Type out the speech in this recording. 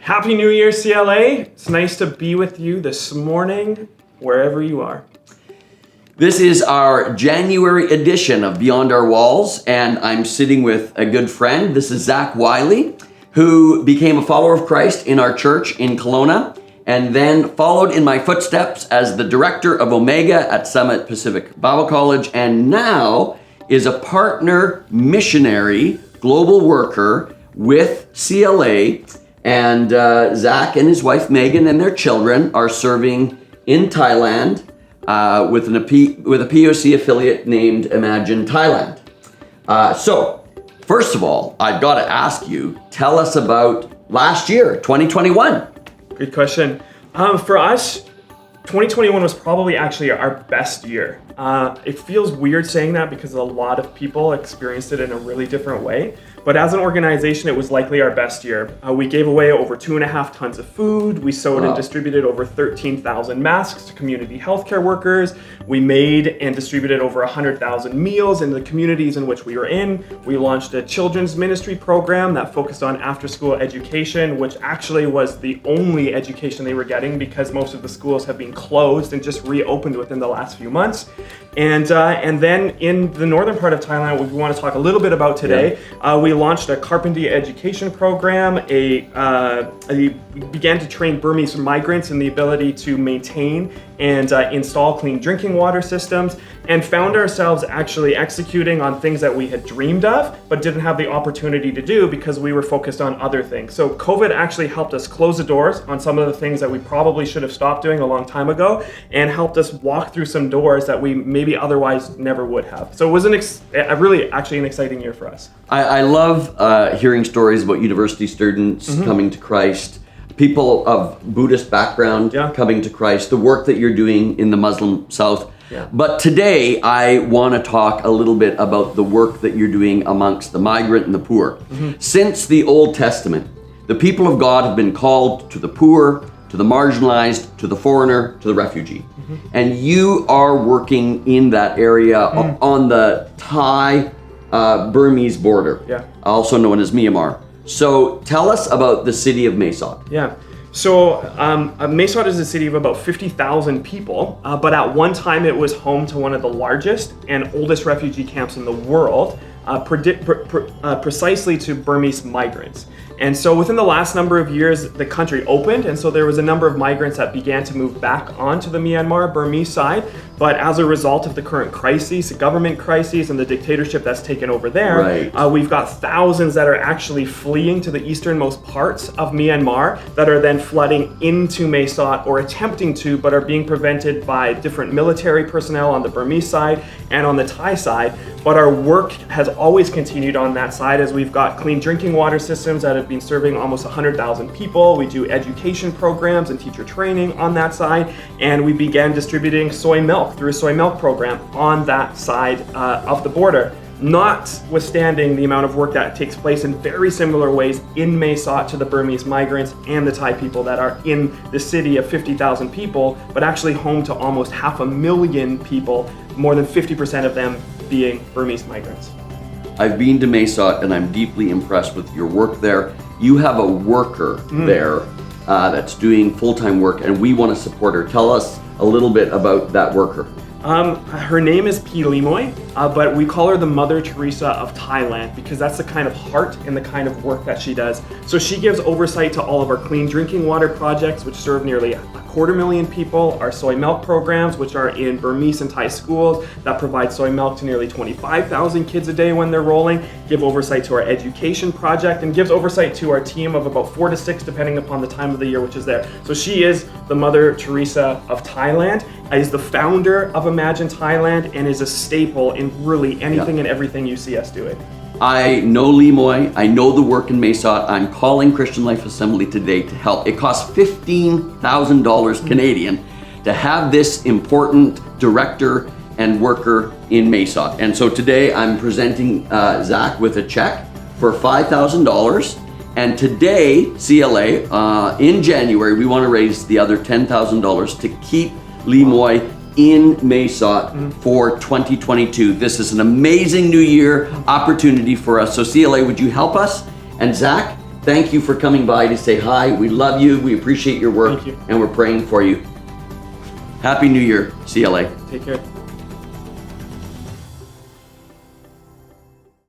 Happy New Year, CLA. It's nice to be with you this morning, wherever you are. This is our January edition of Beyond Our Walls, and I'm sitting with a good friend. This is Wylie, who became a follower of Christ in our church in Kelowna, and then followed in my footsteps as the director of Omega at Summit Pacific Bible College, and now is a partner missionary global worker with CLA. And Zach and his wife Megan and their children are serving in Thailand with a POC affiliate named Imagine Thailand. So, first of all, I've got to ask you, tell us about last year, 2021. Good question. For us, 2021 was probably actually our best year. It feels weird saying that because a lot of people experienced it in a really different way. But as an organization, it was likely our best year. We gave away over 2.5 tons of food. We sewed and distributed over 13,000 masks to community healthcare workers. We made and distributed over 100,000 meals in the communities in which we were in. We launched a children's ministry program that focused on after-school education, which actually was the only education they were getting because most of the schools have been closed and just reopened within the last few months. And then in the northern part of Thailand, we want to talk a little bit about today. We launched a carpentry education program. We began to train Burmese migrants in the ability to maintain and install clean drinking water systems, and found ourselves actually executing on things that we had dreamed of, but didn't have the opportunity to do because we were focused on other things. So COVID actually helped us close the doors on some of the things that we probably should have stopped doing a long time ago, and helped us walk through some doors that we maybe otherwise never would have. So it was really actually an exciting year for us. I love hearing stories about university students coming to Christ, people of Buddhist background coming to Christ, the work that you're doing in the Muslim South. Yeah. But today I want to talk a little bit about the work that you're doing amongst the migrant and the poor. Since the Old Testament, the people of God have been called to the poor, to the marginalized, to the foreigner, to the refugee. And you are working in that area on the Thai-Burmese border, also known as Myanmar. So tell us about the city of Mae Sot. Yeah. So Mae Sot is a city of about 50,000 people, but at one time it was home to one of the largest and oldest refugee camps in the world, precisely to Burmese migrants. And so within the last number of years, the country opened, and so there was a number of migrants that began to move back onto the Myanmar Burmese side. But as a result of the current crises, the government crises, and the dictatorship that's taken over there, we've got thousands that are actually fleeing to the easternmost parts of Myanmar that are then flooding into Mae Sot, or attempting to, but are being prevented by different military personnel on the Burmese side and on the Thai side. But our work has always continued on that side, as we've got clean drinking water systems that have been serving almost 100,000 people. We do education programs and teacher training on that side, and we began distributing soy milk through a soy milk program on that side of the border. Notwithstanding the amount of work that takes place in very similar ways in Mae Sot to the Burmese migrants and the Thai people that are in the city of 50,000 people, but actually home to almost 500,000 people, more than 50% of them being Burmese migrants. I've been to Mae Sot and I'm deeply impressed with your work there. You have a worker there that's doing full-time work, and we want to support her. Tell us a little bit about that worker. Her name is P. Limoy, but we call her the Mother Teresa of Thailand because that's the kind of heart and the kind of work that she does. So she gives oversight to all of our clean drinking water projects, which serve nearly 250,000 people, our soy milk programs, which are in Burmese and Thai schools that provide soy milk to nearly 25,000 kids a day when they're rolling, give oversight to our education project, and gives oversight to our team of about 4 to 6, depending upon the time of the year which is there. So she is the Mother Teresa of Thailand, is the founder of Imagine Thailand, and is a staple in really anything and everything you see us doing. I know Limoy, I know the work in Mae Sot. I'm calling Christian Life Assembly today to help. It costs $15,000 Canadian to have this important director and worker in Mae Sot. And so today I'm presenting Zach with a check for $5,000. And today, CLA, in January, we want to raise the other $10,000 to keep Limoy in Mae Sot for 2022. This is an amazing new year opportunity for us. So CLA, would you help us? And Zach, Thank you for coming by to say hi. We love you. We appreciate your work. Thank you. And we're praying for you. Happy New Year, CLA. Take care.